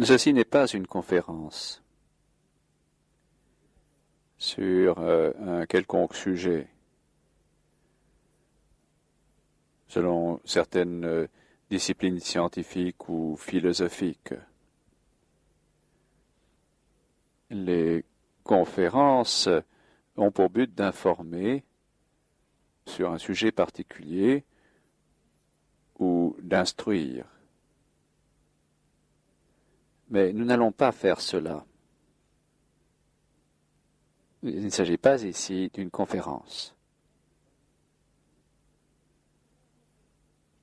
Ceci n'est pas une conférence sur un quelconque sujet. Selon certaines disciplines scientifiques ou philosophiques. Les conférences ont pour but d'informer sur un sujet particulier ou d'instruire. Mais nous n'allons pas faire cela. Il ne s'agit pas ici d'une conférence.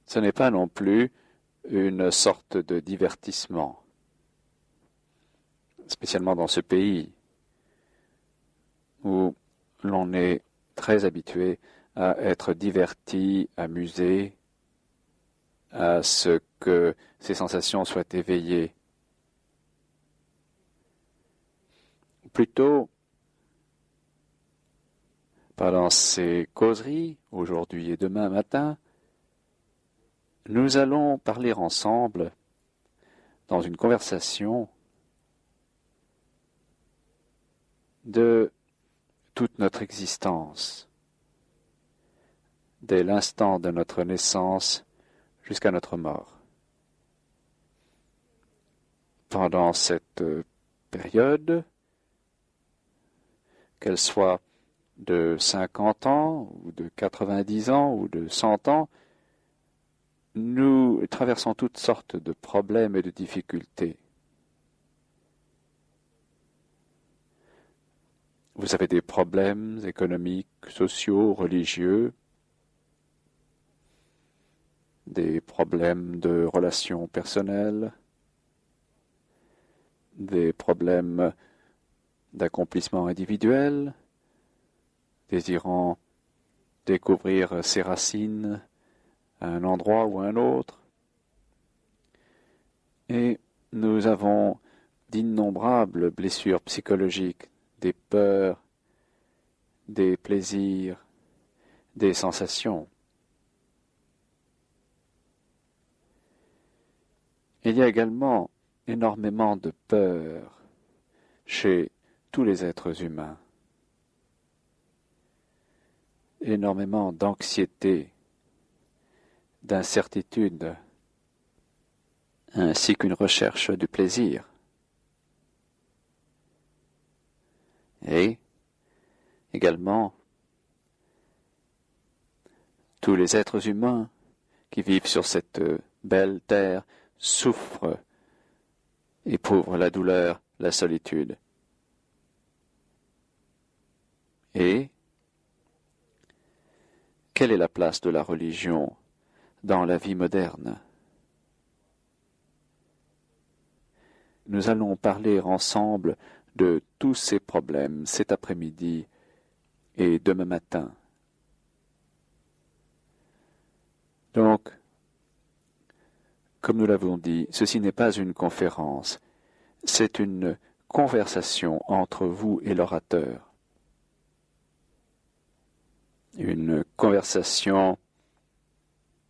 Ce n'est pas non plus une sorte de divertissement, spécialement dans ce pays où l'on est très habitué à être diverti, amusé, à ce que ces sensations soient éveillées. Plutôt, pendant ces causeries, aujourd'hui et demain matin, nous allons parler ensemble dans une conversation de toute notre existence, dès l'instant de notre naissance jusqu'à notre mort. Pendant cette période, qu'elle soit de 50 ans, ou de 90 ans, ou de 100 ans, nous traversons toutes sortes de problèmes et de difficultés. Vous avez des problèmes économiques, sociaux, religieux, des problèmes de relations personnelles, des problèmes d'accomplissement individuel, désirant découvrir ses racines à un endroit ou à un autre. Et nous avons d'innombrables blessures psychologiques, des peurs, des plaisirs, des sensations. Il y a également énormément de peur chez tous les êtres humains, énormément d'anxiété, d'incertitude, ainsi qu'une recherche du plaisir. Et également, tous les êtres humains qui vivent sur cette belle terre souffrent, éprouvent la douleur, la solitude. Et quelle est la place de la religion dans la vie moderne? Nous allons parler ensemble de tous ces problèmes cet après-midi et demain matin. Donc, comme nous l'avons dit, ceci n'est pas une conférence, c'est une conversation entre vous et l'orateur. Une conversation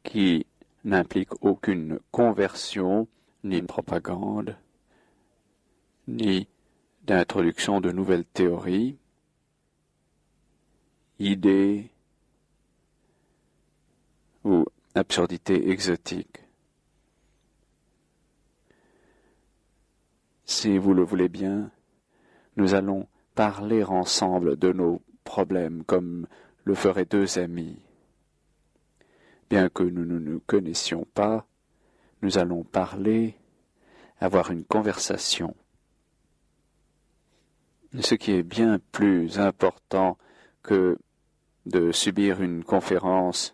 qui n'implique aucune conversion, ni une propagande, ni d'introduction de nouvelles théories, idées ou absurdités exotiques. Si vous le voulez bien, nous allons parler ensemble de nos problèmes comme le feraient deux amis. Bien que nous ne nous connaissions pas, nous allons parler, avoir une conversation. Ce qui est bien plus important que de subir une conférence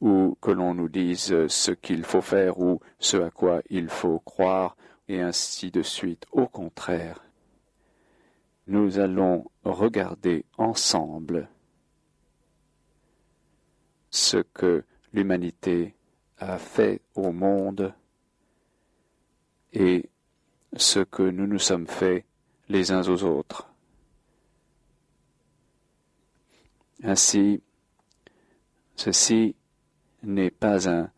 ou que l'on nous dise ce qu'il faut faire ou ce à quoi il faut croire, et ainsi de suite. Au contraire, nous allons regarder ensemble ce que l'humanité a fait au monde et ce que nous nous sommes faits les uns aux autres. Ainsi, ceci n'est pas un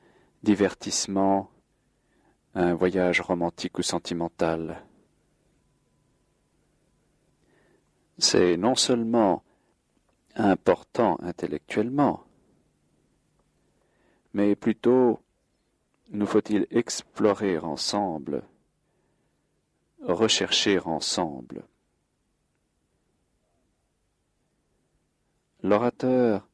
divertissement, un voyage romantique ou sentimental. C'est non seulement important intellectuellement, mais plutôt nous faut-il explorer ensemble, rechercher ensemble. L'orateur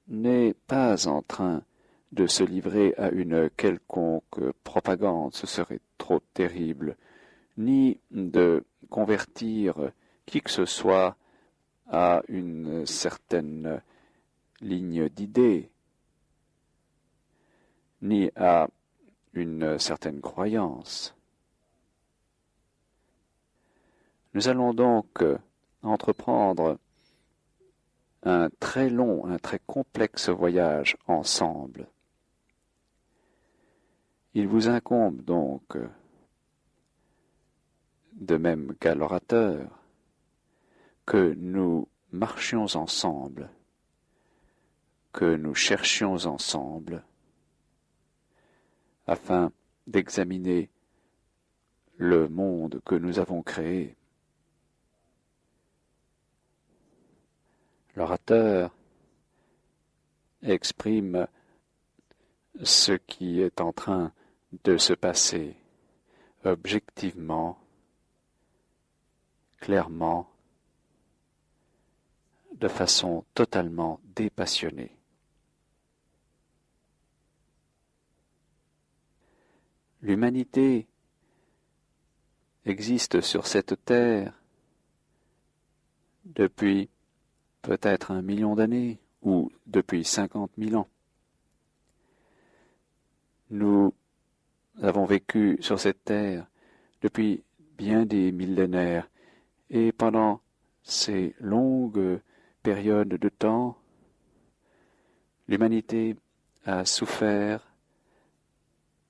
n'est pas en train de se livrer à une quelconque propagande, ce serait trop terrible, ni de convertir qui que ce soit à une certaine ligne d'idées, ni à une certaine croyance. Nous allons donc entreprendre un très long, un très complexe voyage ensemble. Il vous incombe donc, de même qu'à l'orateur, que nous marchions ensemble, que nous cherchions ensemble, afin d'examiner le monde que nous avons créé. L'orateur exprime ce qui est en train de se passer objectivement, clairement, de façon totalement dépassionnée. L'humanité existe sur cette terre depuis peut-être 1 million d'années ou depuis 50 000 ans. Nous avons vécu sur cette terre depuis bien des millénaires et pendant ces longues périodes de temps, l'humanité a souffert,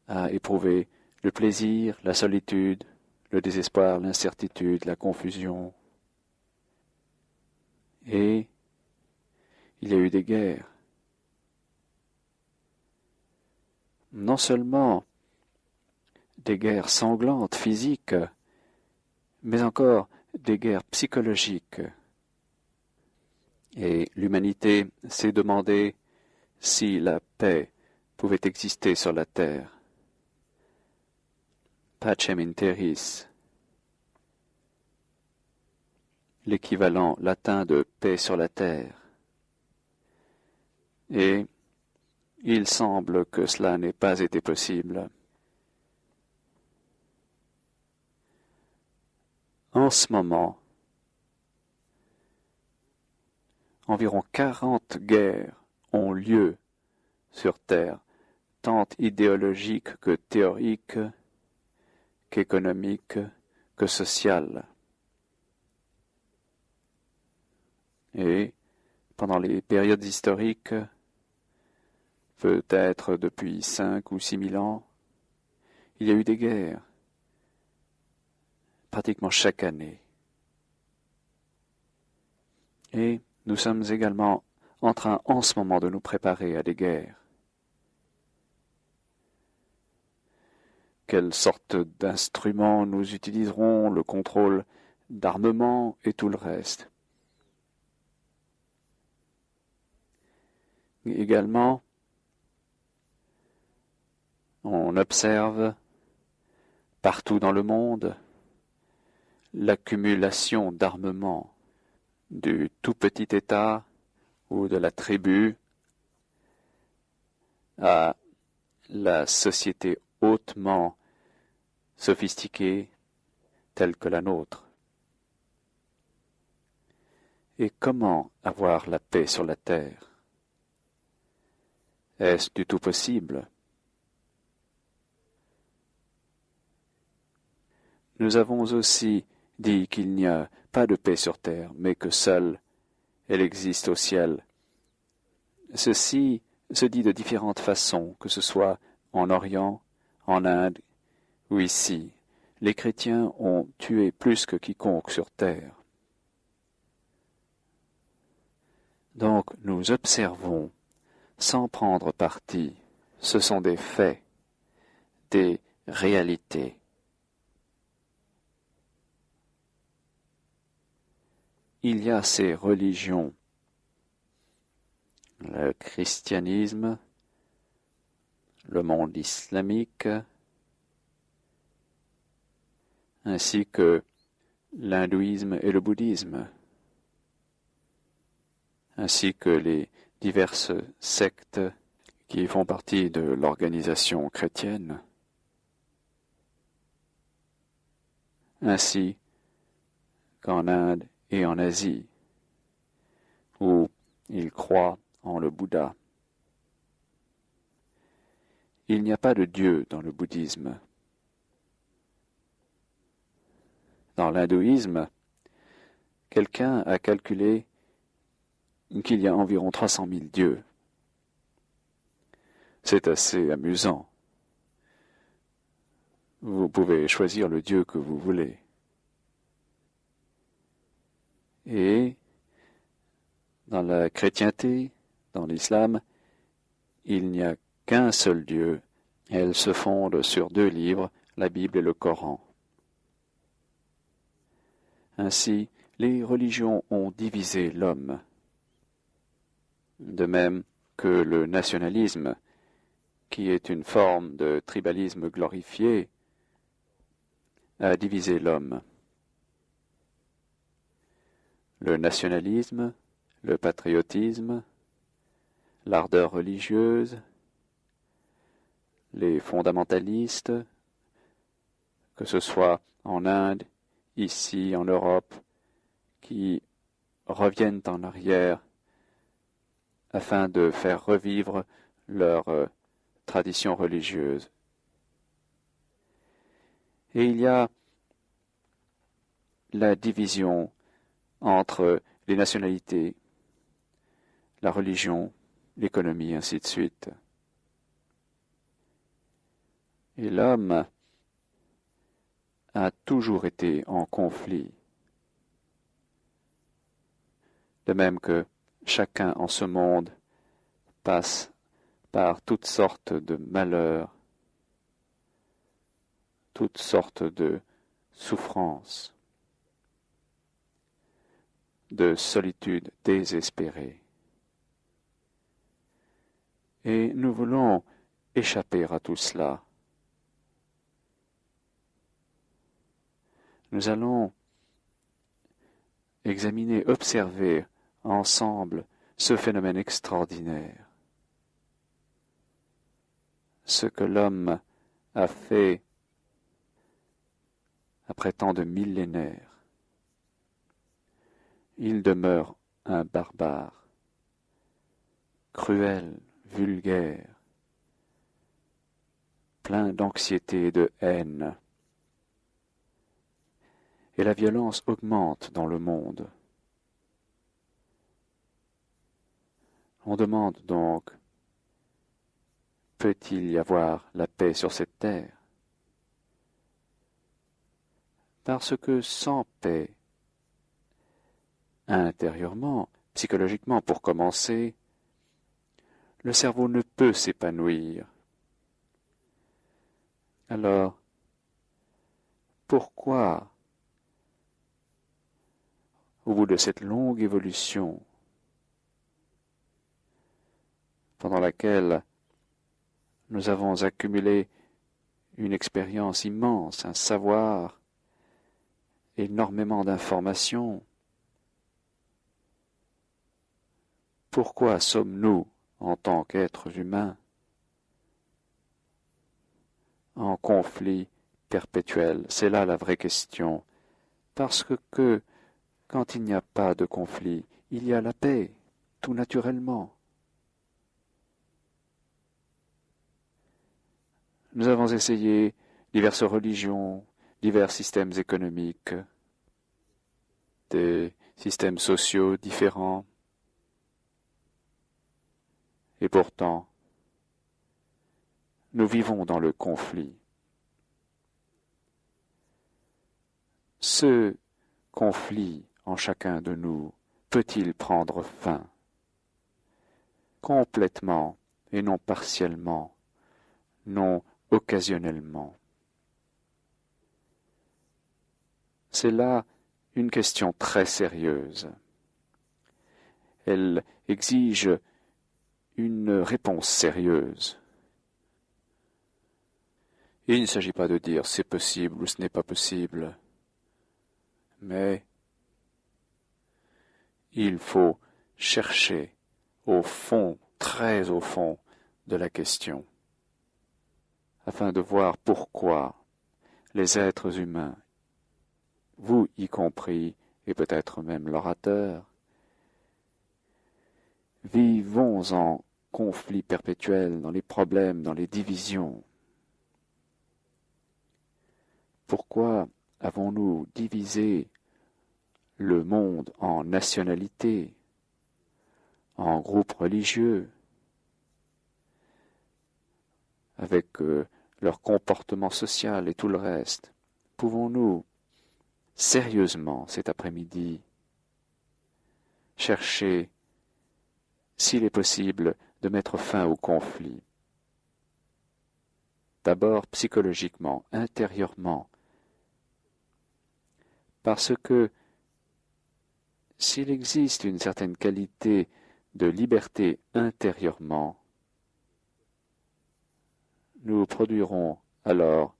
a éprouvé le plaisir, la solitude, le désespoir, l'incertitude, la confusion. Et il y a eu des guerres. Non seulement des guerres sanglantes, physiques, mais encore des guerres psychologiques. Et l'humanité s'est demandé si la paix pouvait exister sur la terre. Pacem in terris, l'équivalent latin de paix sur la terre. Et il semble que cela n'ait pas été possible. En ce moment, environ 40 guerres ont lieu sur Terre, tant idéologiques que théoriques, qu'économiques, que sociales. Et pendant les périodes historiques, peut-être depuis 5 ou 6 000 ans, il y a eu des guerres, pratiquement chaque année. Et nous sommes également en train en ce moment de nous préparer à des guerres. Quelle sorte d'instruments nous utiliserons, le contrôle d'armement et tout le reste. Également, on observe partout dans le monde l'accumulation d'armements du tout petit État ou de la tribu à la société hautement sophistiquée telle que la nôtre. Et comment avoir la paix sur la terre? Est-ce du tout possible? Nous avons aussi dit qu'il n'y a pas de paix sur terre, mais que seule elle existe au ciel. Ceci se dit de différentes façons, que ce soit en Orient, en Inde ou ici. Les chrétiens ont tué plus que quiconque sur terre. Donc nous observons sans prendre parti. Ce sont des faits, des réalité. Il y a ces religions, le christianisme, le monde islamique, ainsi que l'hindouisme et le bouddhisme, ainsi que les diverses sectes qui font partie de l'organisation chrétienne, ainsi qu'en Inde et en Asie, où ils croient en le Bouddha. Il n'y a pas de Dieu dans le bouddhisme. Dans l'hindouisme, quelqu'un a calculé qu'il y a environ 300 000 dieux. C'est assez amusant. Vous pouvez choisir le Dieu que vous voulez. Et dans la chrétienté, dans l'islam, il n'y a qu'un seul Dieu. Elle se fonde sur 2 livres, la Bible et le Coran. Ainsi, les religions ont divisé l'homme. De même que le nationalisme, qui est une forme de tribalisme glorifié, a divisé l'homme. Le nationalisme, le patriotisme, l'ardeur religieuse, les fondamentalistes, que ce soit en Inde, ici en Europe, qui reviennent en arrière afin de faire revivre leur tradition religieuse. Et il y a la division entre les nationalités, la religion, l'économie, ainsi de suite. Et l'homme a toujours été en conflit. De même que chacun en ce monde passe par toutes sortes de malheurs, toutes sortes de souffrances, de solitude désespérée. Et nous voulons échapper à tout cela. Nous allons examiner, observer ensemble ce phénomène extraordinaire. Ce que l'homme a fait après tant de millénaires. Il demeure un barbare, cruel, vulgaire, plein d'anxiété et de haine. Et la violence augmente dans le monde. On demande donc, peut-il y avoir la paix sur cette terre? Parce que sans paix, intérieurement, psychologiquement pour commencer, le cerveau ne peut s'épanouir. Alors, pourquoi, au bout de cette longue évolution, pendant laquelle nous avons accumulé une expérience immense, un savoir, énormément d'informations, pourquoi sommes-nous, en tant qu'êtres humains, en conflit perpétuel? C'est là la vraie question. Parce que quand il n'y a pas de conflit, il y a la paix, tout naturellement. Nous avons essayé diverses religions, divers systèmes économiques, des systèmes sociaux différents. Et pourtant, nous vivons dans le conflit. Ce conflit en chacun de nous peut-il prendre fin complètement et non partiellement, non occasionnellement? c'est là une question très sérieuse. Elle exige une réponse sérieuse. Il ne s'agit pas de dire c'est possible ou ce n'est pas possible, mais il faut chercher au fond, très au fond de la question, afin de voir pourquoi les êtres humains, vous y compris, et peut-être même l'orateur, vivons en conflit perpétuel, dans les problèmes, dans les divisions. Pourquoi avons-nous divisé le monde en nationalités, en groupes religieux, avec leur comportement social et tout le reste? Pouvons-nous sérieusement cet après-midi chercher, s'il est possible, de mettre fin au conflit? D'abord psychologiquement, intérieurement, parce que s'il existe une certaine qualité de liberté intérieurement, nous produirons alors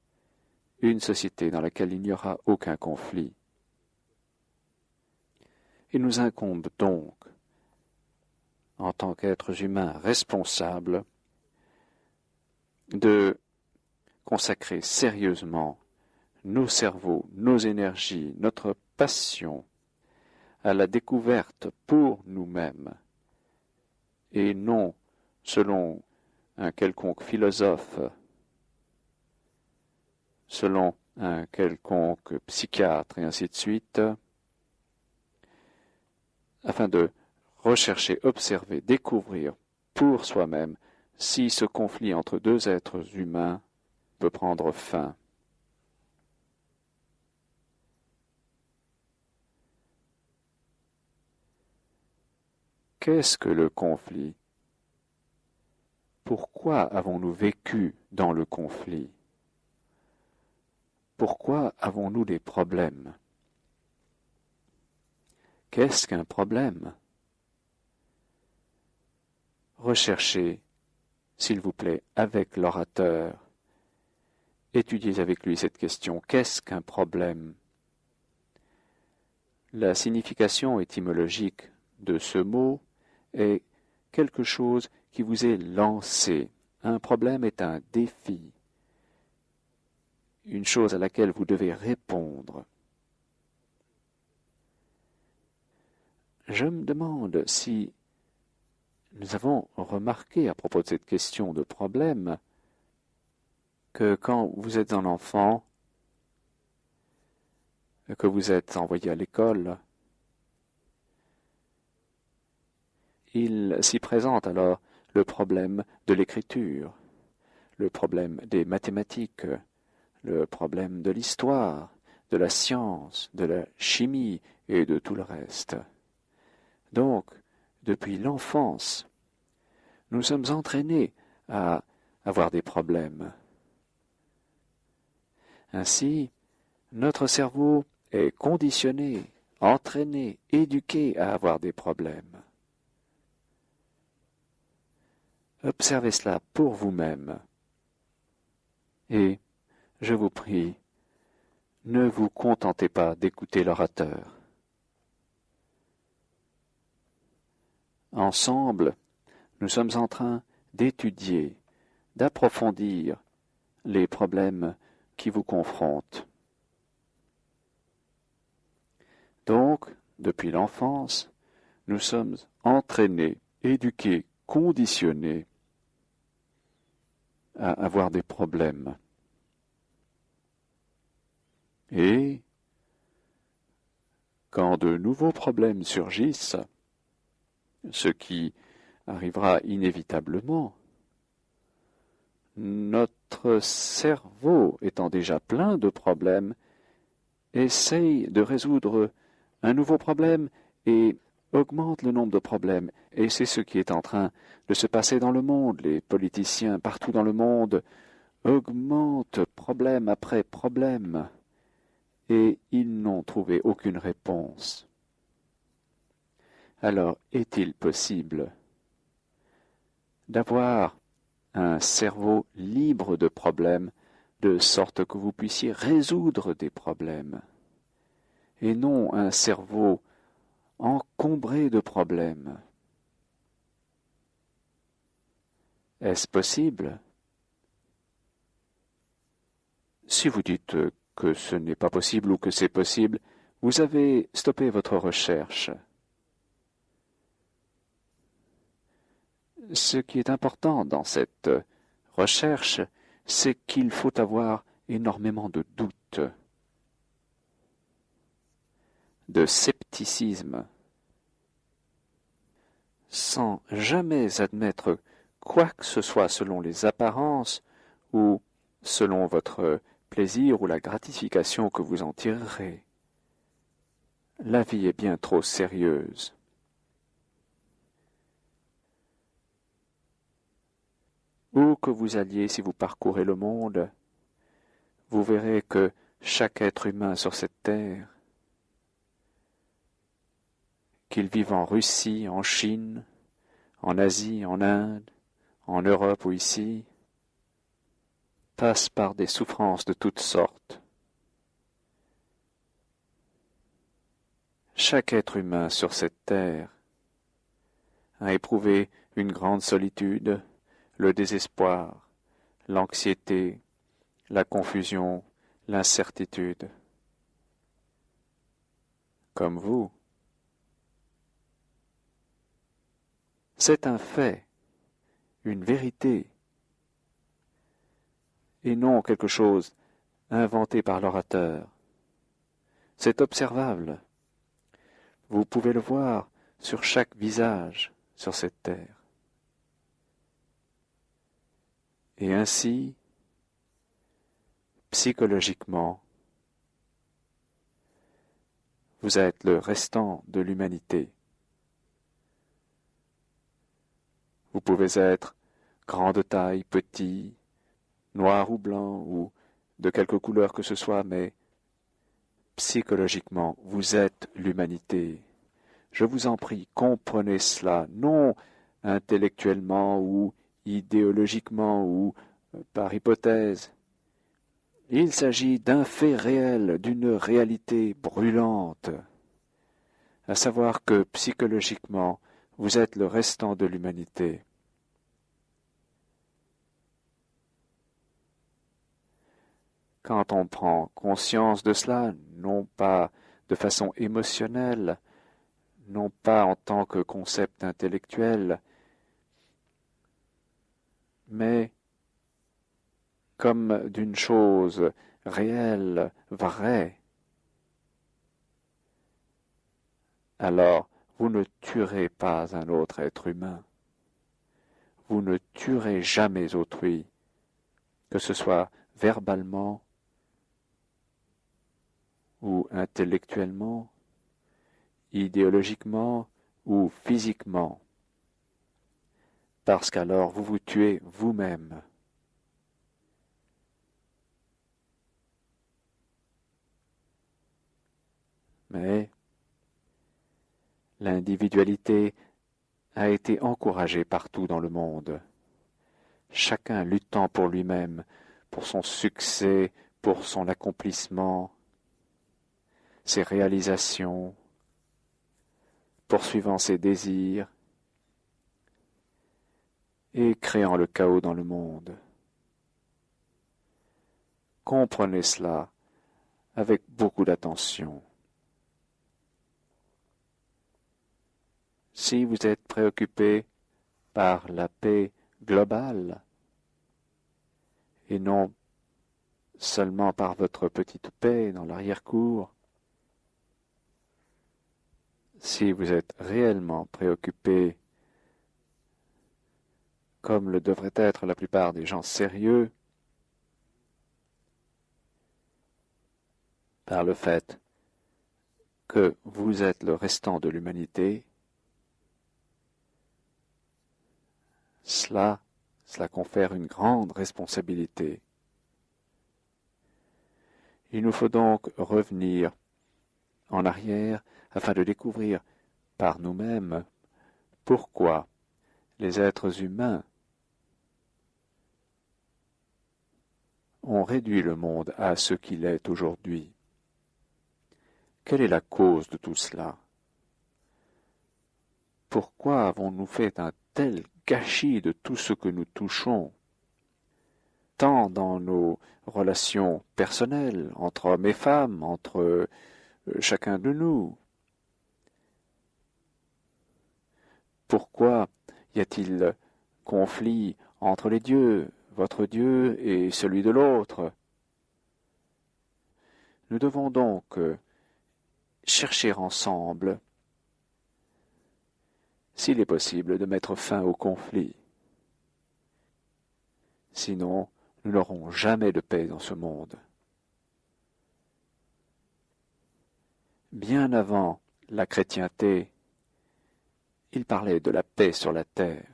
une société dans laquelle il n'y aura aucun conflit. Il nous incombe donc, en tant qu'êtres humains responsables, de consacrer sérieusement nos cerveaux, nos énergies, notre passion à la découverte pour nous-mêmes, et non selon un quelconque philosophe, selon un quelconque psychiatre et ainsi de suite, afin de rechercher, observer, découvrir pour soi-même si ce conflit entre deux êtres humains peut prendre fin. Qu'est-ce que le conflit? Pourquoi avons-nous vécu dans le conflit? Pourquoi avons-nous des problèmes? Qu'est-ce qu'un problème? Recherchez, s'il vous plaît, avec l'orateur. Étudiez avec lui cette question. Qu'est-ce qu'un problème? La signification étymologique de ce mot est quelque chose qui vous est lancé. Un problème est un défi, une chose à laquelle vous devez répondre. Je me demande si nous avons remarqué à propos de cette question de problème que quand vous êtes un enfant, que vous êtes envoyé à l'école, il s'y présente alors le problème de l'écriture, le problème des mathématiques, le problème de l'histoire, de la science, de la chimie et de tout le reste. Donc, depuis l'enfance, nous sommes entraînés à avoir des problèmes. Ainsi, notre cerveau est conditionné, entraîné, éduqué à avoir des problèmes. Observez cela pour vous-même. Et, je vous prie, ne vous contentez pas d'écouter l'orateur. Ensemble, nous sommes en train d'étudier, d'approfondir les problèmes qui vous confrontent. Donc, depuis l'enfance, nous sommes entraînés, éduqués, conditionnés à avoir des problèmes. Et quand de nouveaux problèmes surgissent, ce qui arrivera inévitablement, notre cerveau étant déjà plein de problèmes, essaye de résoudre un nouveau problème et augmente le nombre de problèmes. Et c'est ce qui est en train de se passer dans le monde. Les politiciens partout dans le monde augmentent problème après problème. et ils n'ont trouvé aucune réponse. Alors, est-il possible d'avoir un cerveau libre de problèmes, de sorte que vous puissiez résoudre des problèmes, et non un cerveau encombré de problèmes? Est-ce possible? Si vous dites que ce n'est pas possible ou que c'est possible, vous avez stoppé votre recherche. Ce qui est important dans cette recherche, c'est qu'il faut avoir énormément de doutes, de scepticisme, sans jamais admettre quoi que ce soit selon les apparences ou selon votre plaisir ou la gratification que vous en tirerez. La vie est bien trop sérieuse. Où que vous alliez, si vous parcourez le monde, vous verrez que chaque être humain sur cette terre, qu'il vive en Russie, en Chine, en Asie, en Inde, en Europe ou ici, passe par des souffrances de toutes sortes. Chaque être humain sur cette terre a éprouvé une grande solitude, le désespoir, l'anxiété, la confusion, l'incertitude. Comme vous. C'est un fait, une vérité, et non quelque chose inventé par l'orateur. C'est observable. Vous pouvez le voir sur chaque visage sur cette terre. Et ainsi, psychologiquement, vous êtes le restant de l'humanité. Vous pouvez être grand de taille, petit, noir ou blanc, ou de quelque couleur que ce soit, mais psychologiquement, vous êtes l'humanité. Je vous en prie, comprenez cela, non intellectuellement ou idéologiquement ou par hypothèse. Il s'agit d'un fait réel, d'une réalité brûlante, à savoir que psychologiquement, vous êtes le restant de l'humanité. Quand on prend conscience de cela, non pas de façon émotionnelle, non pas en tant que concept intellectuel, mais comme d'une chose réelle, vraie, alors vous ne tuerez pas un autre être humain. Vous ne tuerez jamais autrui, que ce soit verbalement ou intellectuellement, idéologiquement ou physiquement, parce qu'alors vous vous tuez vous-même. Mais l'individualité a été encouragée partout dans le monde, chacun luttant pour lui-même, pour son succès, pour son accomplissement, ses réalisations, poursuivant ses désirs et créant le chaos dans le monde. Comprenez cela avec beaucoup d'attention. Si vous êtes préoccupé par la paix globale et non seulement par votre petite paix dans l'arrière-cour, si vous êtes réellement préoccupé, comme le devraient être la plupart des gens sérieux, par le fait que vous êtes le restant de l'humanité, cela confère une grande responsabilité. Il nous faut donc revenir en arrière afin de découvrir par nous-mêmes pourquoi les êtres humains ont réduit le monde à ce qu'il est aujourd'hui. Quelle est la cause de tout cela? Pourquoi avons-nous fait un tel gâchis de tout ce que nous touchons, tant dans nos relations personnelles, entre hommes et femmes, entre chacun de nous? Pourquoi y a-t-il conflit entre les dieux, votre Dieu et celui de l'autre? Nous devons donc chercher ensemble, s'il est possible, de mettre fin au conflit. Sinon, nous n'aurons jamais de paix dans ce monde. Bien avant la chrétienté, il parlait de la paix sur la terre.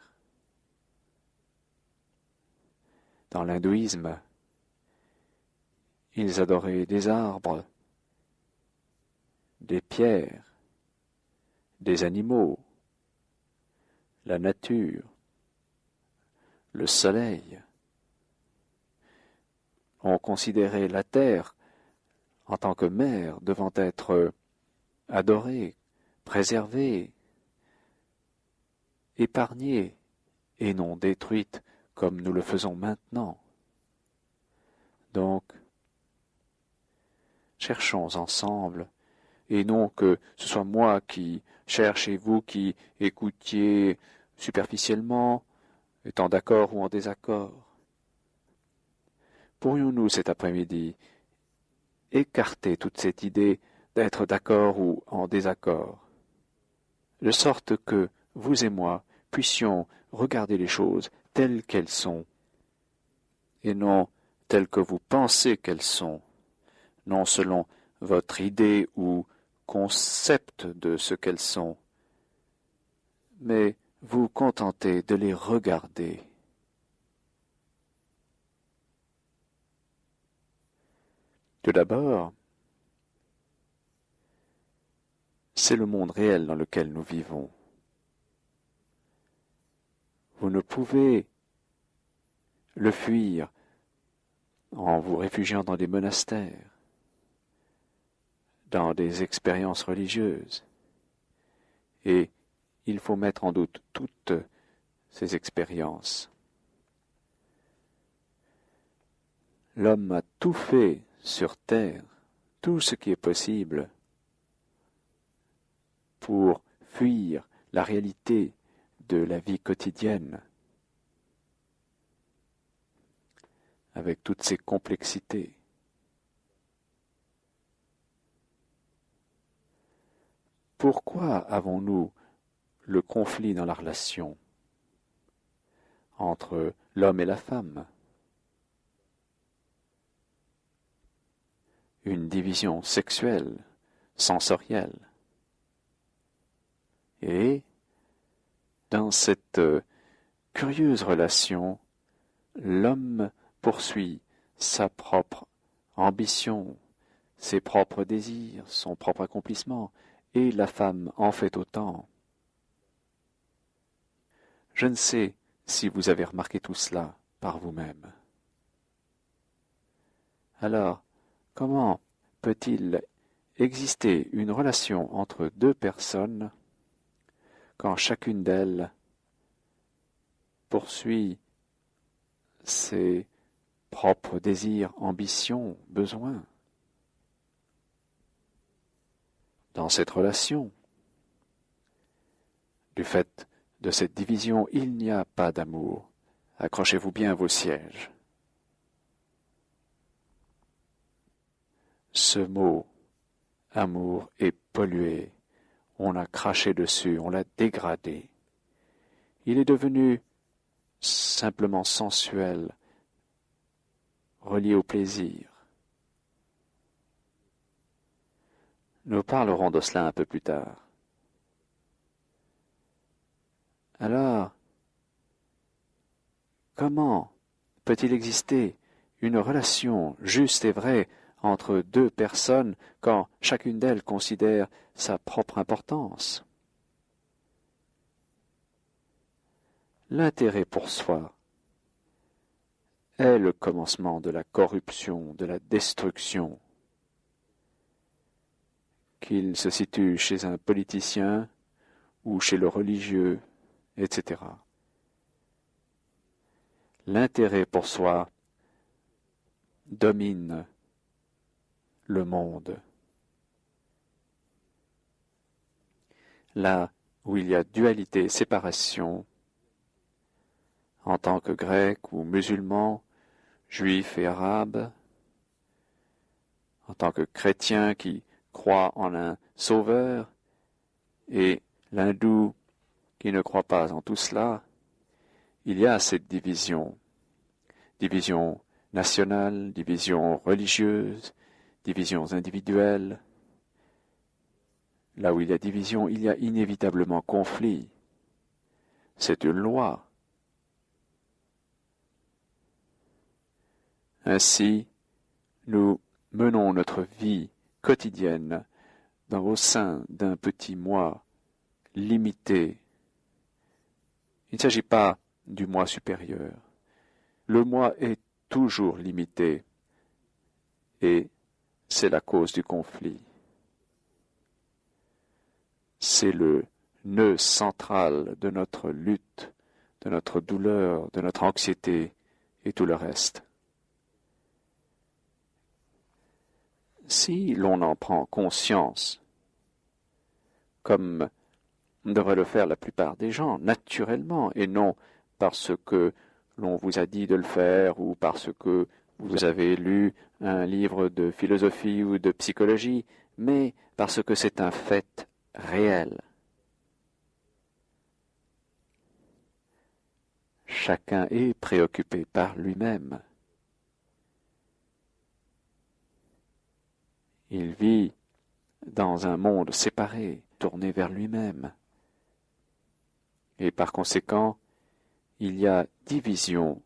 Dans l'hindouisme, ils adoraient des arbres, des pierres, des animaux, la nature, le soleil. On considérait la terre en tant que mère devant être adorée, préservée, épargnée et non détruite comme nous le faisons maintenant. Donc, cherchons ensemble, et non que ce soit moi qui cherche et vous qui écoutiez superficiellement, étant d'accord ou en désaccord. Pourrions-nous cet après-midi écarter toute cette idée d'être d'accord ou en désaccord, de sorte que vous et moi puissions regarder les choses telles qu'elles sont, et non telles que vous pensez qu'elles sont, non selon votre idée ou concept de ce qu'elles sont, mais vous contenter de les regarder. Tout d'abord, c'est le monde réel dans lequel nous vivons. Vous ne pouvez le fuir en vous réfugiant dans des monastères, dans des expériences religieuses. Et il faut mettre en doute toutes ces expériences. L'homme a tout fait sur terre, tout ce qui est possible, pour fuir la réalité de la vie quotidienne, avec toutes ses complexités. Pourquoi avons-nous le conflit dans la relation entre l'homme et la femme? Une division sexuelle, sensorielle. Et dans cette curieuse relation, l'homme poursuit sa propre ambition, ses propres désirs, son propre accomplissement, et la femme en fait autant. Je ne sais si vous avez remarqué tout cela par vous-même. Alors, comment peut-il exister une relation entre deux personnes quand chacune d'elles poursuit ses propres désirs, ambitions, besoins? Dans cette relation, du fait de cette division, il n'y a pas d'amour. Accrochez-vous bien à vos sièges. Ce mot, amour, est pollué. On a craché dessus, on l'a dégradé. Il est devenu simplement sensuel, relié au plaisir. Nous parlerons de cela un peu plus tard. Alors, comment peut-il exister une relation juste et vraie entre deux personnes quand chacune d'elles considère sa propre importance. L'intérêt pour soi est le commencement de la corruption, de la destruction. Qu'il se situe chez un politicien ou chez le religieux, etc. L'intérêt pour soi domine le monde. Là où il y a dualité, séparation, en tant que grec ou musulman, juif et arabe, en tant que chrétien qui croit en un sauveur, et l'hindou qui ne croit pas en tout cela, il y a cette division. Division nationale, division religieuse, divisions individuelles. Là où il y a division, il y a inévitablement conflit. C'est une loi. Ainsi, nous menons notre vie quotidienne au sein d'un petit moi limité. Il ne s'agit pas du moi supérieur. Le moi est toujours limité et c'est la cause du conflit. C'est le nœud central de notre lutte, de notre douleur, de notre anxiété et tout le reste. Si l'on en prend conscience, comme devrait le faire la plupart des gens, naturellement, et non parce que l'on vous a dit de le faire ou parce que vous avez lu un livre de philosophie ou de psychologie, mais parce que c'est un fait réel. Chacun est préoccupé par lui-même. Il vit dans un monde séparé, tourné vers lui-même. Et par conséquent, il y a division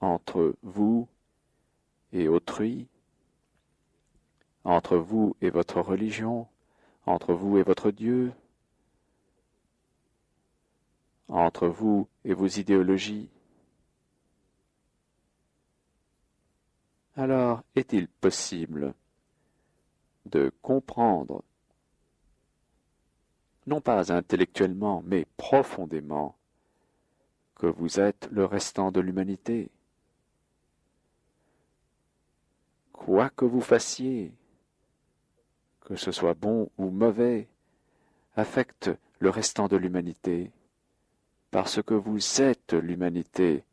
entre vous et autrui, entre vous et votre religion, entre vous et votre Dieu, entre vous et vos idéologies. Alors, est-il possible de comprendre, non pas intellectuellement, mais profondément, que vous êtes le restant de l'humanité? Quoi que vous fassiez, que ce soit bon ou mauvais, affecte le restant de l'humanité, parce que vous êtes l'humanité.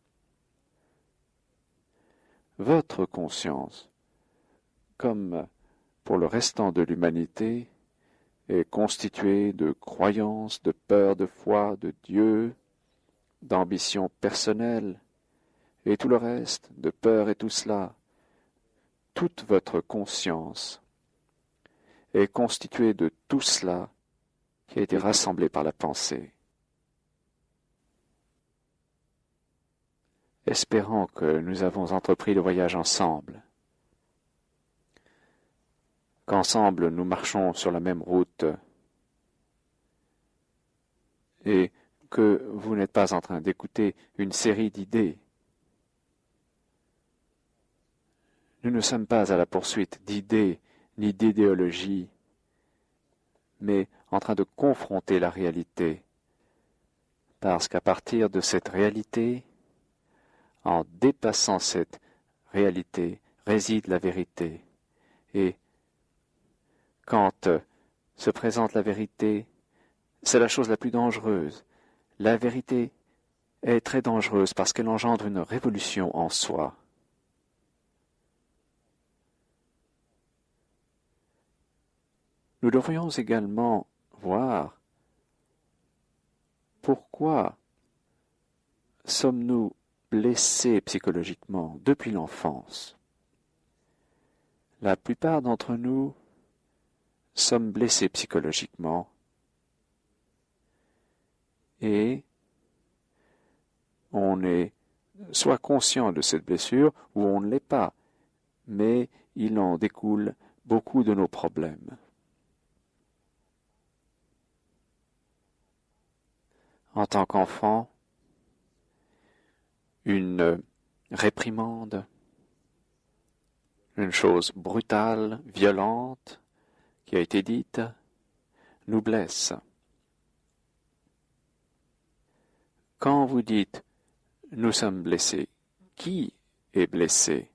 Votre conscience, comme pour le restant de l'humanité, est constituée de croyances, de peur, de foi, de Dieu, d'ambition personnelle, et tout le reste, de peur et tout cela. Toute votre conscience est constituée de tout cela qui a été rassemblé par la pensée. Espérant que nous avons entrepris le voyage ensemble, qu'ensemble nous marchons sur la même route et que vous n'êtes pas en train d'écouter une série d'idées. Nous ne sommes pas à la poursuite d'idées ni d'idéologies, mais en train de confronter la réalité, parce qu'à partir de cette réalité, en dépassant cette réalité, réside la vérité. Et quand se présente la vérité, c'est la chose la plus dangereuse. La vérité est très dangereuse parce qu'elle engendre une révolution en soi. Nous devrions également voir pourquoi sommes-nous blessés psychologiquement depuis l'enfance. La plupart d'entre nous sommes blessés psychologiquement et on est soit conscient de cette blessure ou on ne l'est pas. mais il en découle beaucoup de nos problèmes. En tant qu'enfant, une réprimande, une chose brutale, violente, qui a été dite, nous blesse. Quand vous dites « nous sommes blessés », qui est blessé?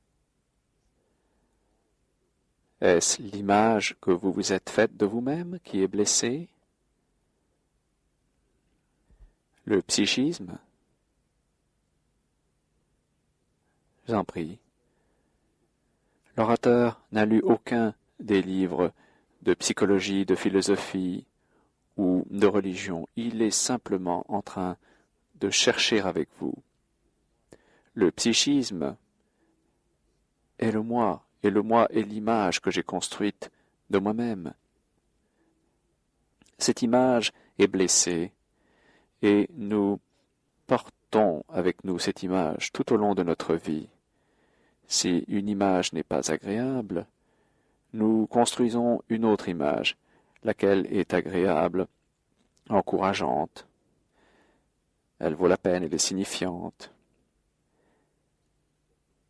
Est-ce l'image que vous vous êtes faite de vous-même qui est blessée? Le psychisme? Je vous en prie. L'orateur n'a lu aucun des livres de psychologie, de philosophie ou de religion. Il est simplement en train de chercher avec vous. Le psychisme est le moi, et le moi est l'image que j'ai construite de moi-même. Cette image est blessée, et nous portons avec nous cette image tout au long de notre vie. Si une image n'est pas agréable, nous construisons une autre image, laquelle est agréable, encourageante. Elle vaut la peine, elle est signifiante.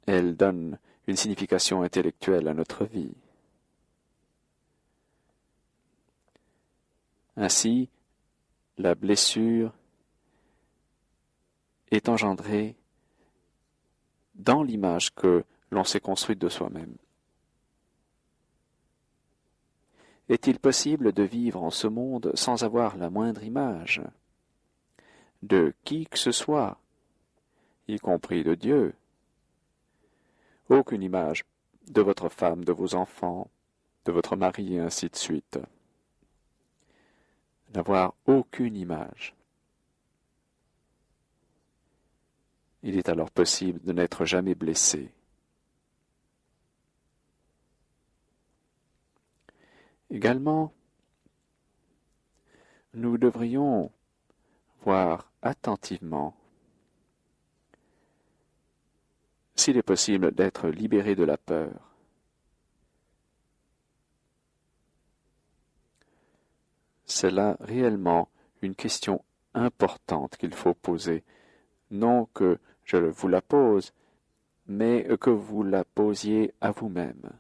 Elle donne une signification intellectuelle à notre vie. Ainsi, la blessure est engendrée dans l'image que l'on s'est construite de soi-même. Est-il possible de vivre en ce monde sans avoir la moindre image de qui que ce soit, y compris de Dieu? Aucune image de votre femme, de vos enfants, de votre mari, et ainsi de suite. N'avoir aucune image. Il est alors possible de n'être jamais blessé. Également, nous devrions voir attentivement s'il est possible d'être libéré de la peur. C'est là réellement une question importante qu'il faut poser. Non que je vous la pose, mais que vous la posiez à vous-même.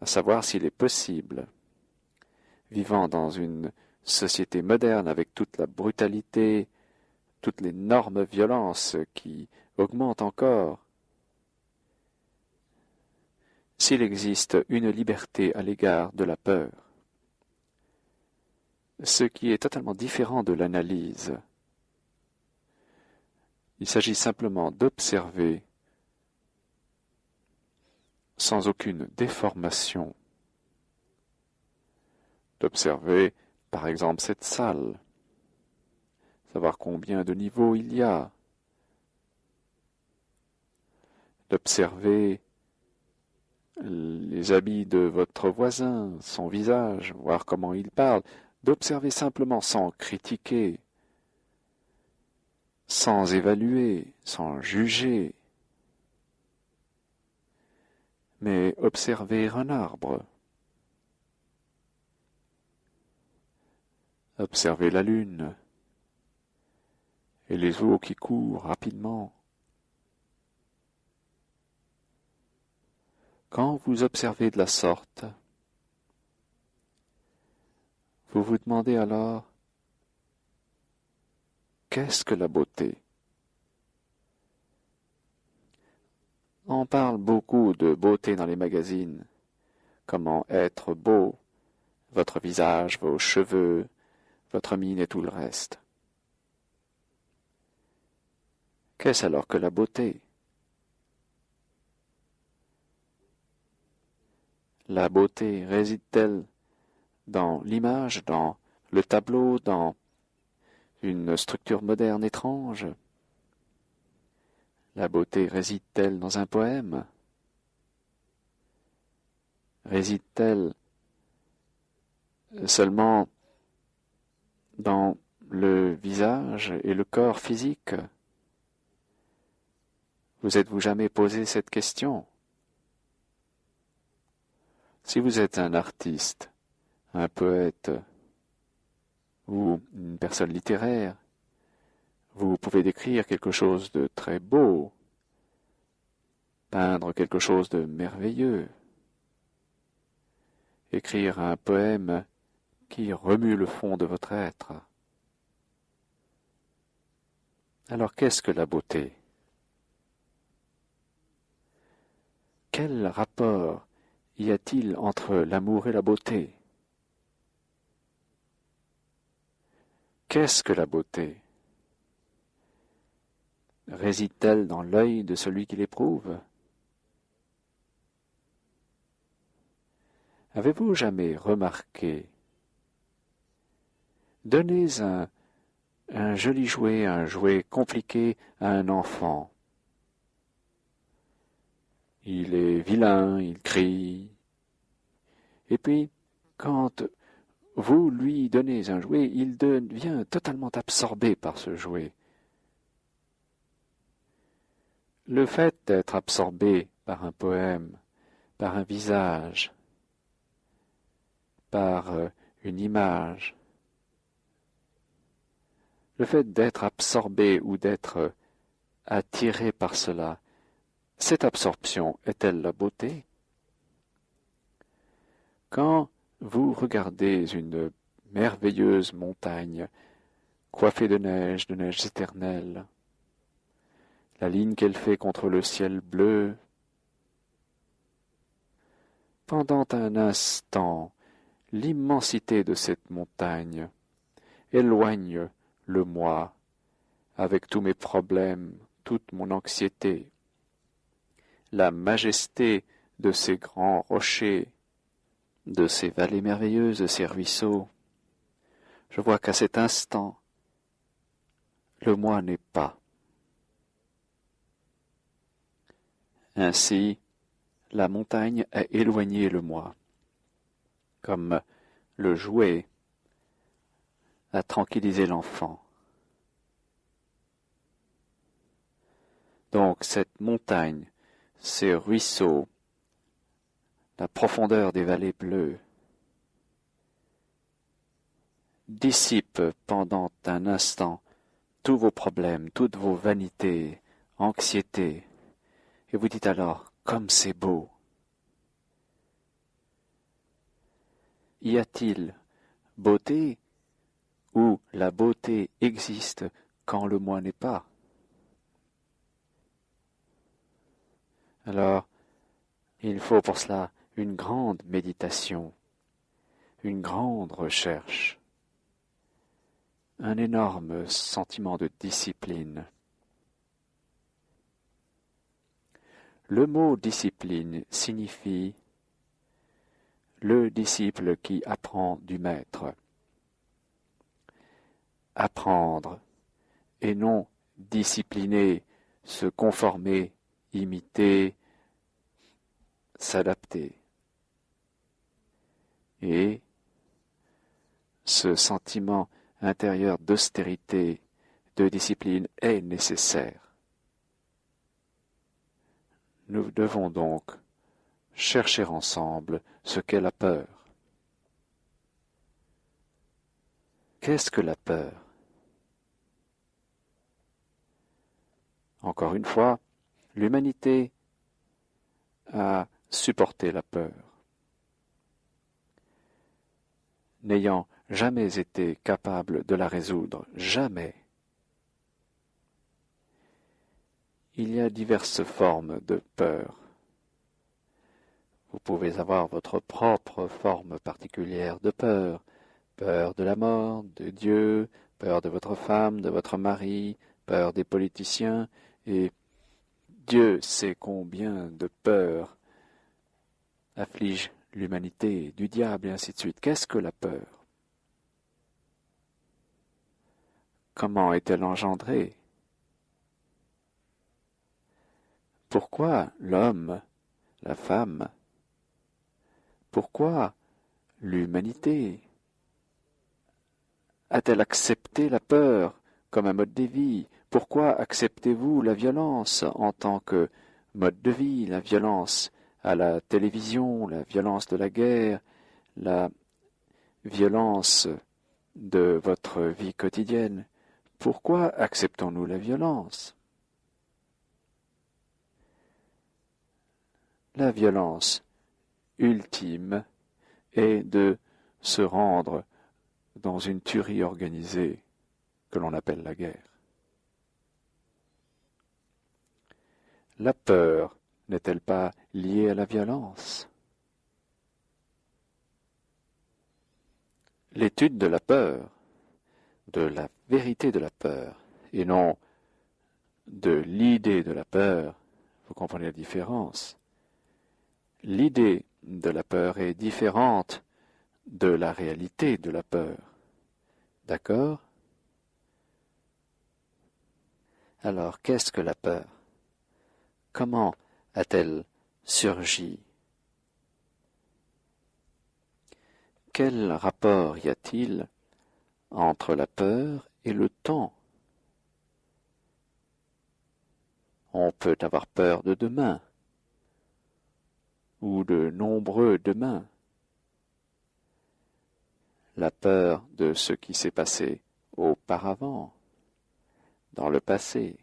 À savoir s'il est possible, vivant dans une société moderne avec toute la brutalité, toutes les normes violences qui augmentent encore, s'il existe une liberté à l'égard de la peur, ce qui est totalement différent de l'analyse. Il s'agit simplement d'observer sans aucune déformation, d'observer par exemple cette salle, savoir combien de niveaux il y a, d'observer les habits de votre voisin, son visage, voir comment il parle, d'observer simplement sans critiquer, sans évaluer, sans juger, mais observer un arbre, observer la lune et les eaux qui courent rapidement. Quand vous observez de la sorte, vous vous demandez alors, qu'est-ce que la beauté? On parle beaucoup de beauté dans les magazines, comment être beau, votre visage, vos cheveux, votre mine et tout le reste. Qu'est-ce alors que la beauté? La beauté réside-t-elle dans l'image, dans le tableau, dans une structure moderne étrange? La beauté réside-t-elle dans un poème? Réside-t-elle seulement dans le visage et le corps physique? Vous êtes-vous jamais posé cette question? Si vous êtes un artiste, un poète ou une personne littéraire, vous pouvez décrire quelque chose de très beau, peindre quelque chose de merveilleux, écrire un poème qui remue le fond de votre être. Alors qu'est-ce que la beauté? Quel rapport y a-t-il entre l'amour et la beauté? Qu'est-ce que la beauté? Réside-t-elle dans l'œil de celui qui l'éprouve? Avez-vous jamais remarqué? Donnez un joli jouet, un jouet compliqué à un enfant. Il est vilain, il crie. Et puis, quand vous lui donnez un jouet, il devient totalement absorbé par ce jouet. Le fait d'être absorbé par un poème, par un visage, par une image, le fait d'être absorbé ou d'être attiré par cela, cette absorption est-elle la beauté? Quand vous regardez une merveilleuse montagne coiffée de neige éternelle, la ligne qu'elle fait contre le ciel bleu, pendant un instant, l'immensité de cette montagne éloigne le moi avec tous mes problèmes, toute mon anxiété. La majesté de ces grands rochers, de ces vallées merveilleuses, de ces ruisseaux, je vois qu'à cet instant, le moi n'est pas. Ainsi, la montagne a éloigné le moi, comme le jouet a tranquillisé l'enfant. Donc cette montagne, ces ruisseaux, la profondeur des vallées bleues, dissipe pendant un instant tous vos problèmes, toutes vos vanités, anxiétés, et vous dites alors, comme c'est beau. Y a-t-il beauté où la beauté existe quand le moi n'est pas? Alors, il faut pour cela une grande méditation, une grande recherche, un énorme sentiment de discipline. Le mot discipline signifie le disciple qui apprend du maître. Apprendre et non discipliner, se conformer, imiter, s'adapter. Et ce sentiment intérieur d'austérité, de discipline est nécessaire. Nous devons donc chercher ensemble ce qu'est la peur. Qu'est-ce que la peur? Encore une fois, l'humanité a supporté la peur, n'ayant jamais été capable de la résoudre, jamais. Il y a diverses formes de peur. Vous pouvez avoir votre propre forme particulière de peur, peur de la mort, de Dieu, peur de votre femme, de votre mari, peur des politiciens, et Dieu sait combien de peurs afflige l'humanité, du diable et ainsi de suite. Qu'est-ce que la peur? Comment est-elle engendrée? Pourquoi l'homme, la femme? Pourquoi l'humanité a-t-elle accepté la peur comme un mode de vie? Pourquoi acceptez-vous la violence en tant que mode de vie, la violence à la télévision, la violence de la guerre, la violence de votre vie quotidienne? Pourquoi acceptons-nous la violence? La violence ultime est de se rendre dans une tuerie organisée que l'on appelle la guerre. La peur n'est-elle pas liée à la violence? L'étude de la peur, de la vérité de la peur, et non de l'idée de la peur, vous comprenez la différence. L'idée de la peur est différente de la réalité de la peur. D'accord? Alors, qu'est-ce que la peur? Comment a-t-elle surgi? Quel rapport y a-t-il entre la peur et le temps? On peut avoir peur de demain, ou de nombreux demain. La peur de ce qui s'est passé auparavant, dans le passé.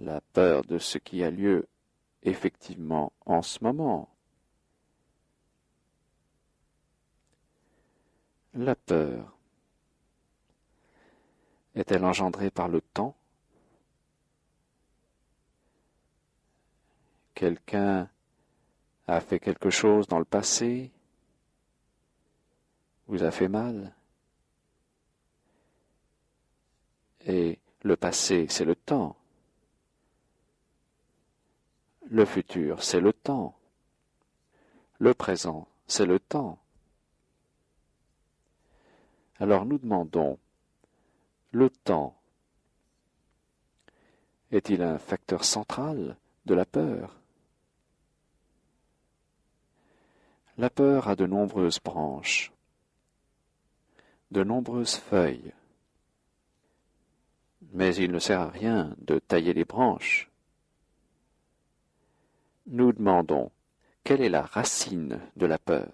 La peur de ce qui a lieu effectivement en ce moment. La peur est-elle engendrée par le temps? Quelqu'un a fait quelque chose dans le passé, vous a fait mal, et le passé, c'est le temps. Le futur, c'est le temps. Le présent, c'est le temps. Alors nous demandons, le temps est-il un facteur central de la peur? La peur a de nombreuses branches, de nombreuses feuilles, mais il ne sert à rien de tailler les branches. Nous demandons, quelle est la racine de la peur?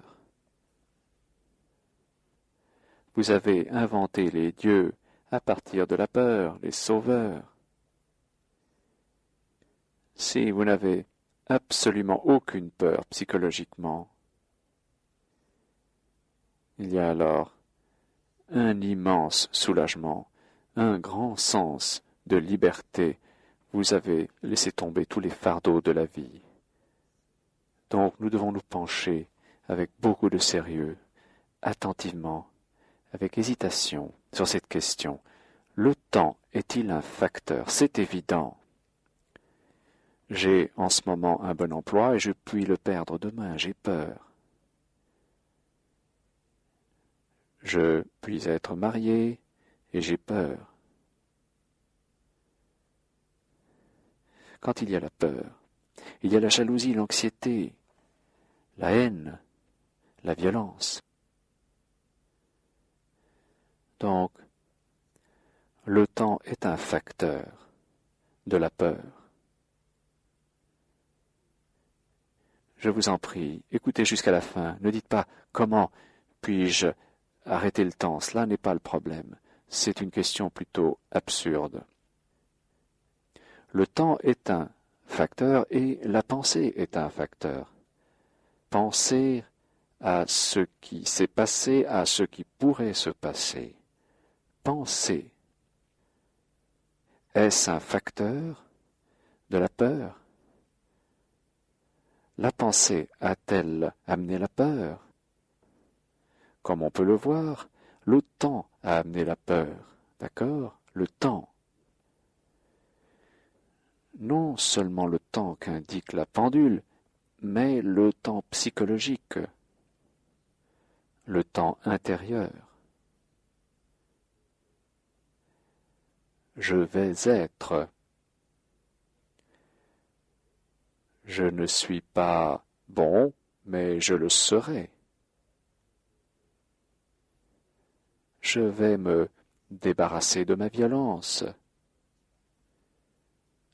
Vous avez inventé les dieux à partir de la peur, les sauveurs. Si vous n'avez absolument aucune peur psychologiquement, il y a alors un immense soulagement, un grand sens de liberté. Vous avez laissé tomber tous les fardeaux de la vie. Donc nous devons nous pencher avec beaucoup de sérieux, attentivement, avec hésitation sur cette question. Le temps est-il un facteur? C'est évident. J'ai en ce moment un bon emploi et je puis le perdre demain, j'ai peur. Je puis être marié et j'ai peur. Quand il y a la peur, il y a la jalousie, l'anxiété, la haine, la violence. Donc, le temps est un facteur de la peur. Je vous en prie, écoutez jusqu'à la fin. Ne dites pas « Comment puis-je arrêter le temps ?» Cela n'est pas le problème. C'est une question plutôt absurde. Le temps est un facteur et la pensée est un facteur. Penser à ce qui s'est passé, à ce qui pourrait se passer. Penser. Est-ce un facteur de la peur? La pensée a-t-elle amené la peur? Comme on peut le voir, le temps a amené la peur. D'accord? Le temps. Non seulement le temps qu'indique la pendule, mais le temps psychologique, le temps intérieur. Je vais être. Je ne suis pas bon, mais je le serai. Je vais me débarrassé de ma violence.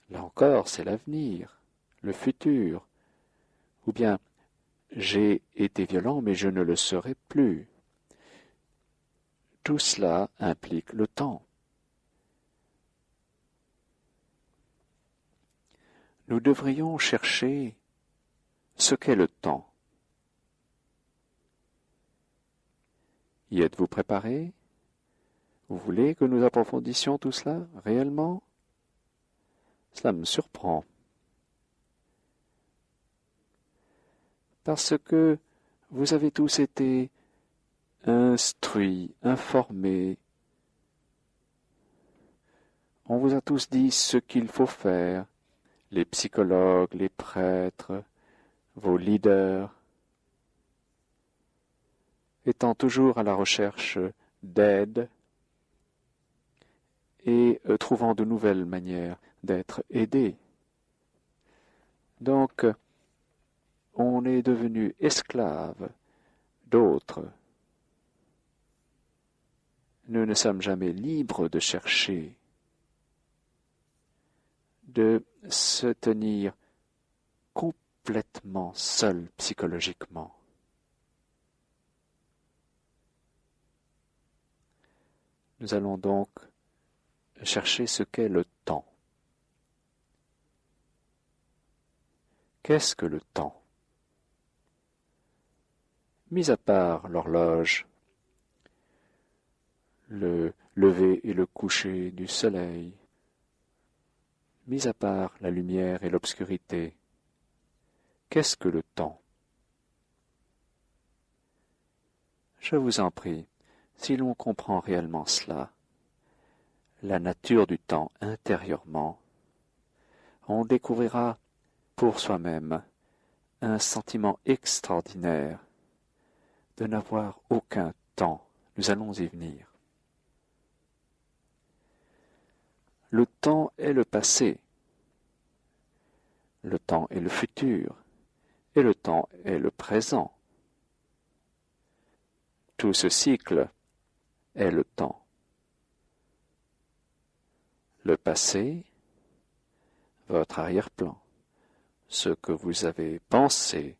Là encore, c'est l'avenir, le futur. Ou bien, j'ai été violent, mais je ne le serai plus. Tout cela implique le temps. Nous devrions chercher ce qu'est le temps. Y êtes-vous préparé? Vous voulez que nous approfondissions tout cela réellement? Cela me surprend. Parce que vous avez tous été instruits, informés. On vous a tous dit ce qu'il faut faire, les psychologues, les prêtres, vos leaders, étant toujours à la recherche d'aide et trouvant de nouvelles manières d'être aidés. Donc, on est devenu esclave d'autres. Nous ne sommes jamais libres de chercher, de se tenir complètement seul psychologiquement. Nous allons donc chercher ce qu'est le temps. Qu'est-ce que le temps? Mis à part l'horloge, le lever et le coucher du soleil, mis à part la lumière et l'obscurité, qu'est-ce que le temps? Je vous en prie, si l'on comprend réellement cela, la nature du temps intérieurement, on découvrira pour soi-même un sentiment extraordinaire de n'avoir aucun temps. Nous allons y venir. Le temps est le passé, le temps est le futur, et le temps est le présent. Tout ce cycle est le temps. Le passé, votre arrière-plan, ce que vous avez pensé,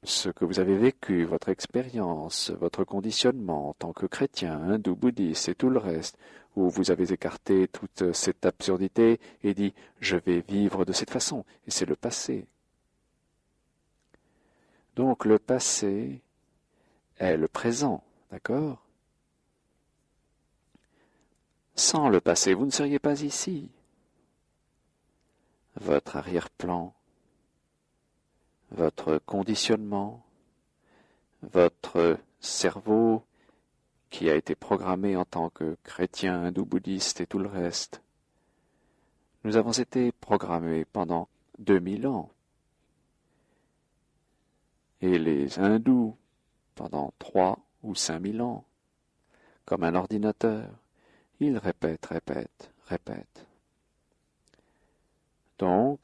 ce que vous avez vécu, votre expérience, votre conditionnement en tant que chrétien, hindou, bouddhiste et tout le reste, où vous avez écarté toute cette absurdité et dit « je vais vivre de cette façon », et c'est le passé. Donc le passé est le présent, d'accord? Sans le passé, vous ne seriez pas ici. Votre arrière-plan, votre conditionnement, votre cerveau qui a été programmé en tant que chrétien, hindou, bouddhiste et tout le reste. Nous avons été programmés pendant 2000 ans. Et les hindous pendant 3 ou 5000 ans. Comme un ordinateur, ils répètent, répètent, répètent. Donc,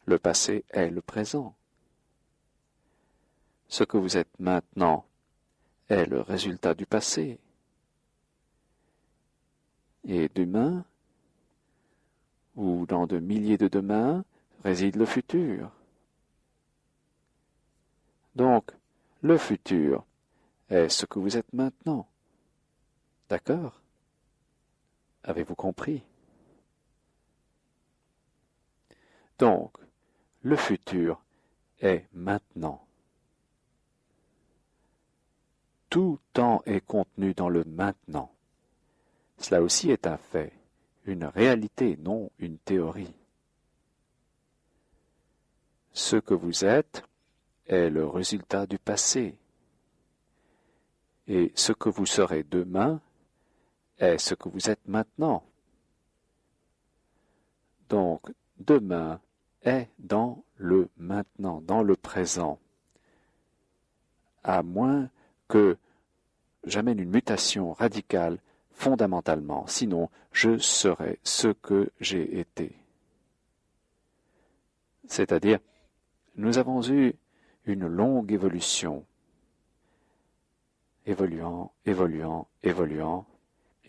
le passé est le présent. Ce que vous êtes maintenant est le résultat du passé. Et demain, ou dans de milliers de demain, réside le futur. Donc, le futur est ce que vous êtes maintenant. D'accord? Avez-vous compris? Donc, le futur est maintenant. Tout temps est contenu dans le maintenant. Cela aussi est un fait, une réalité, non une théorie. Ce que vous êtes est le résultat du passé. Et ce que vous serez demain est ce que vous êtes maintenant. Donc, demain est dans le maintenant, dans le présent. À moins que j'amène une mutation radicale, fondamentalement, sinon je serai ce que j'ai été. C'est-à-dire, nous avons eu une longue évolution, évoluant, évoluant, évoluant,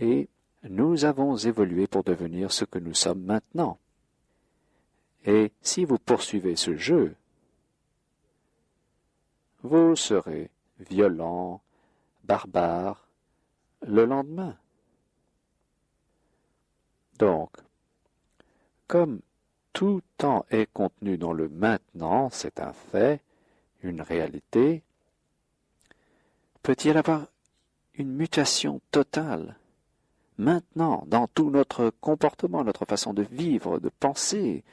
Et nous avons évolué pour devenir ce que nous sommes maintenant. Et si vous poursuivez ce jeu, vous serez violent, barbare, le lendemain. Donc, comme tout temps est contenu dans le maintenant, c'est un fait, une réalité, peut-il y avoir une mutation totale maintenant dans tout notre comportement, notre façon de vivre, de penser,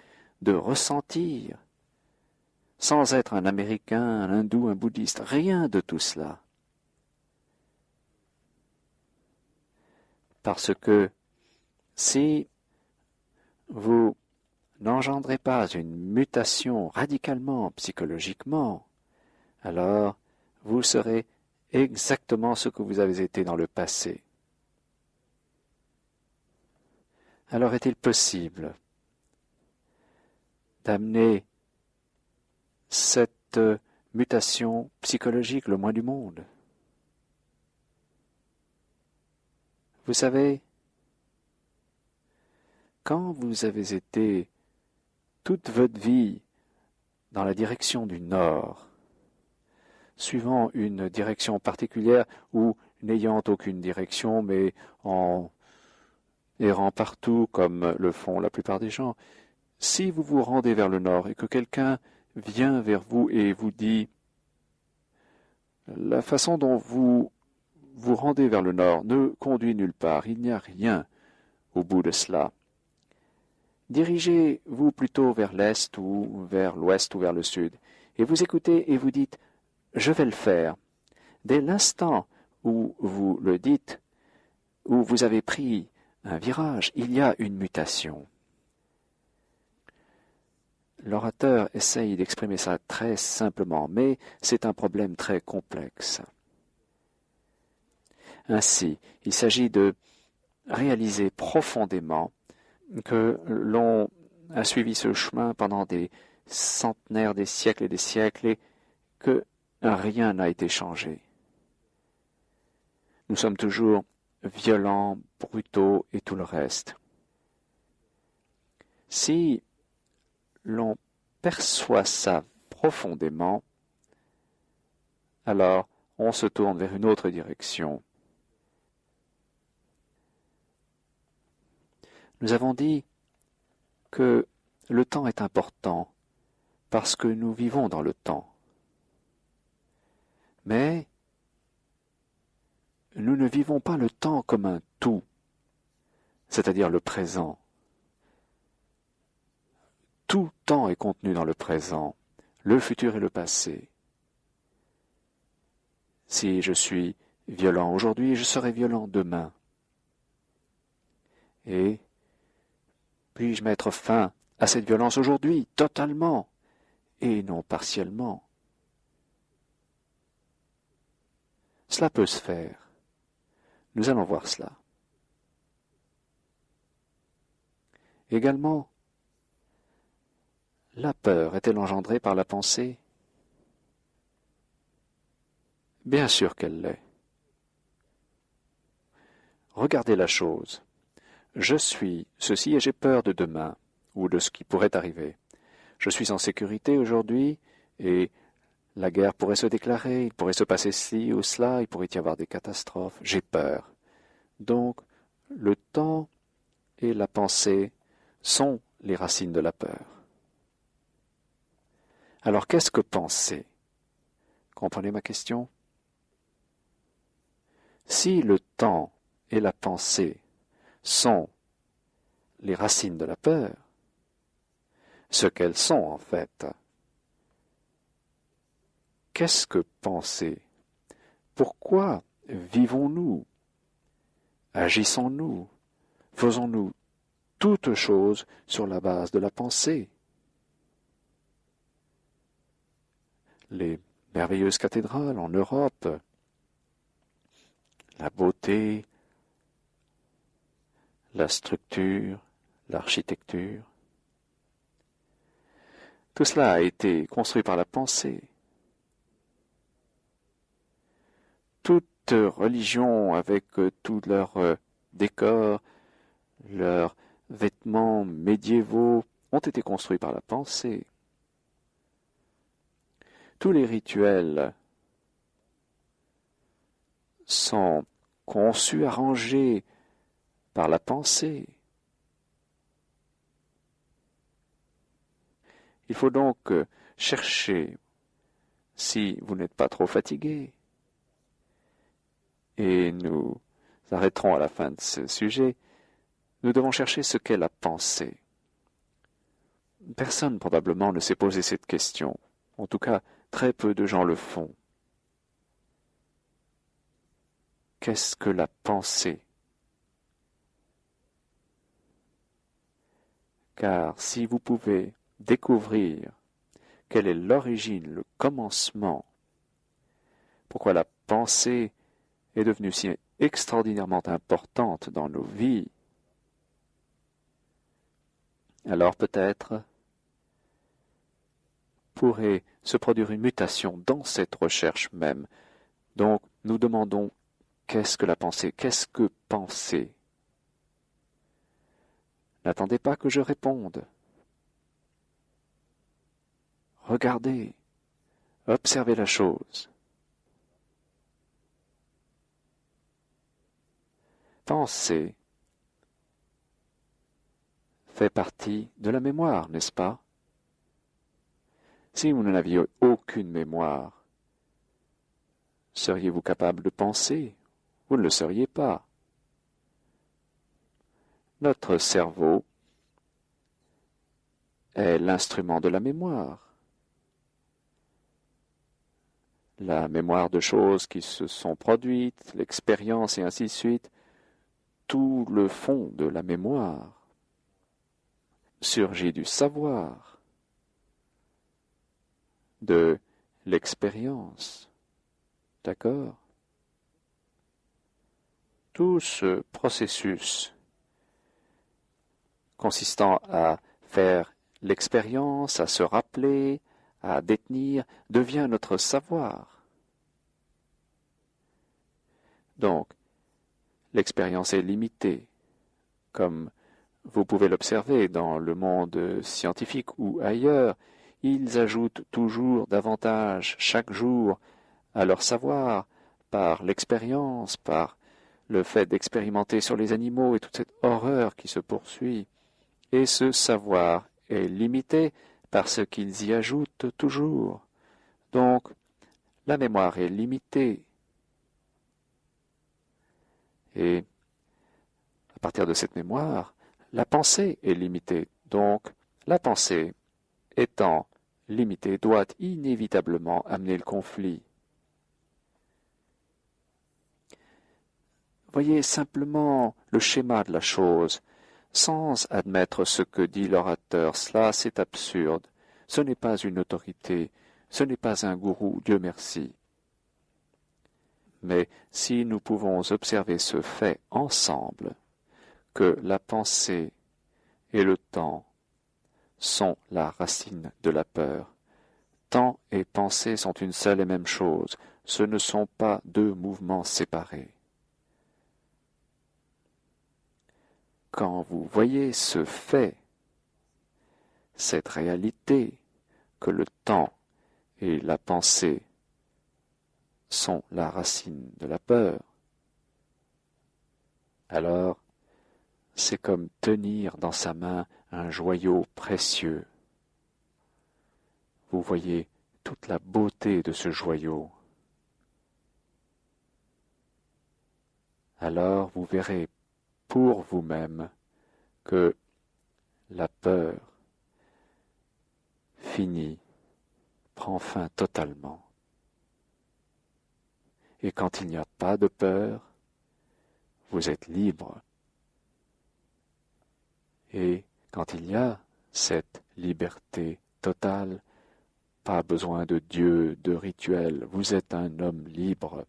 de ressentir, sans être un Américain, un Hindou, un bouddhiste, rien de tout cela. Parce que si vous n'engendrez pas une mutation radicalement, psychologiquement, alors vous serez exactement ce que vous avez été dans le passé. Alors est-il possible d'amener cette mutation psychologique le moins du monde? Vous savez, quand vous avez été toute votre vie dans la direction du nord, suivant une direction particulière ou n'ayant aucune direction, mais en errant partout comme le font la plupart des gens, si vous vous rendez vers le nord et que quelqu'un vient vers vous et vous dit « La façon dont vous vous rendez vers le nord ne conduit nulle part, il n'y a rien au bout de cela. Dirigez-vous plutôt vers l'est ou vers l'ouest ou vers le sud. » Et vous écoutez et vous dites « Je vais le faire ». Dès l'instant où vous le dites, où vous avez pris un virage, il y a une mutation. L'orateur essaye d'exprimer ça très simplement, mais c'est un problème très complexe. Ainsi, il s'agit de réaliser profondément que l'on a suivi ce chemin pendant des centenaires, des siècles et que rien n'a été changé. Nous sommes toujours violents, brutaux et tout le reste. Si l'on perçoit ça profondément, alors on se tourne vers une autre direction. Nous avons dit que le temps est important parce que nous vivons dans le temps. Mais nous ne vivons pas le temps comme un tout, c'est-à-dire le présent. Tout temps est contenu dans le présent, le futur et le passé. Si je suis violent aujourd'hui, je serai violent demain. Et puis-je mettre fin à cette violence aujourd'hui, totalement, et non partiellement? Cela peut se faire. Nous allons voir cela. Également, la peur est-elle engendrée par la pensée? Bien sûr qu'elle l'est. Regardez la chose. Je suis ceci et j'ai peur de demain, ou de ce qui pourrait arriver. Je suis en sécurité aujourd'hui, et la guerre pourrait se déclarer, il pourrait se passer ci ou cela, il pourrait y avoir des catastrophes. J'ai peur. Donc, le temps et la pensée sont les racines de la peur. Alors, qu'est-ce que penser? Comprenez ma question? Si le temps et la pensée sont les racines de la peur, ce qu'elles sont en fait, qu'est-ce que penser? Pourquoi vivons-nous? Agissons-nous? Faisons-nous toutes choses sur la base de la pensée? Les merveilleuses cathédrales en Europe, la beauté, la structure, l'architecture, tout cela a été construit par la pensée. Toute religion avec toute leur décors, leurs vêtements médiévaux ont été construits par la pensée. Tous les rituels sont conçus, arrangés par la pensée. Il faut donc chercher, si vous n'êtes pas trop fatigué, et nous arrêterons à la fin de ce sujet, nous devons chercher ce qu'est la pensée. Personne probablement ne s'est posé cette question. En tout cas, très peu de gens le font. Qu'est-ce que la pensée? Car si vous pouvez découvrir quelle est l'origine, le commencement, pourquoi la pensée est devenue si extraordinairement importante dans nos vies, alors peut-être pourrait se produire une mutation dans cette recherche même. Donc, nous demandons qu'est-ce que la pensée? Qu'est-ce que penser? N'attendez pas que je réponde. Regardez, observez la chose. Penser fait partie de la mémoire, n'est-ce pas? Si vous n'aviez aucune mémoire, seriez-vous capable de penser? Vous ne le seriez pas. Notre cerveau est l'instrument de la mémoire. La mémoire de choses qui se sont produites, l'expérience et ainsi de suite, tout le fond de la mémoire surgit du savoir, de l'expérience. D'accord? Tout ce processus consistant à faire l'expérience, à se rappeler, à détenir, devient notre savoir. Donc, l'expérience est limitée, comme vous pouvez l'observer dans le monde scientifique ou ailleurs. Ils ajoutent toujours davantage chaque jour à leur savoir par l'expérience, par le fait d'expérimenter sur les animaux et toute cette horreur qui se poursuit. Et ce savoir est limité parce qu'ils y ajoutent toujours. Donc, la mémoire est limitée. Et à partir de cette mémoire, la pensée est limitée. Donc, la pensée, étant limitée, doit inévitablement amener le conflit. Voyez simplement le schéma de la chose, sans admettre ce que dit l'orateur. Cela, c'est absurde. Ce n'est pas une autorité, ce n'est pas un gourou, Dieu merci. Mais si nous pouvons observer ce fait ensemble, que la pensée et le temps sont la racine de la peur. Temps et pensée sont une seule et même chose, ce ne sont pas deux mouvements séparés. Quand vous voyez ce fait, cette réalité, que le temps et la pensée sont la racine de la peur, alors c'est comme tenir dans sa main un joyau précieux. Vous voyez toute la beauté de ce joyau. Alors vous verrez pour vous-même que la peur finit, prend fin totalement. Et quand il n'y a pas de peur, vous êtes libre. Et quand il y a cette liberté totale, pas besoin de Dieu, de rituel, vous êtes un homme libre.